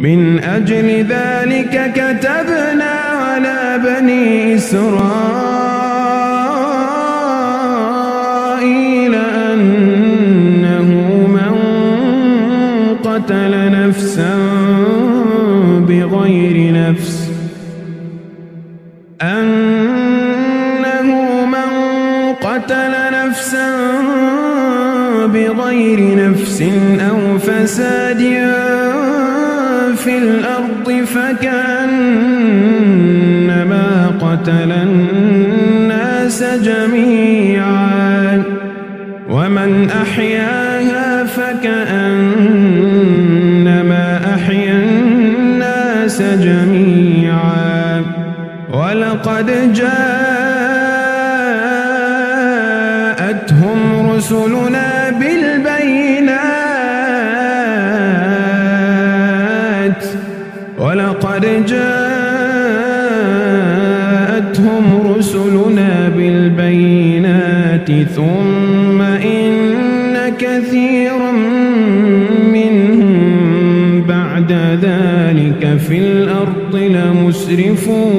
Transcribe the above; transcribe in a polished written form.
من أجل ذلك كتبنا على بني إسرائيل أنه من قتل نفسا بغير نفس أو فساد في الأرض فكأنما قتل الناس جميعا ومن أحياها فكأنما أحيا الناس جميعا ولقد جاءتهم رسلنا بالبينات ثم إن كثيرا منهم بعد ذلك في الأرض لمسرفون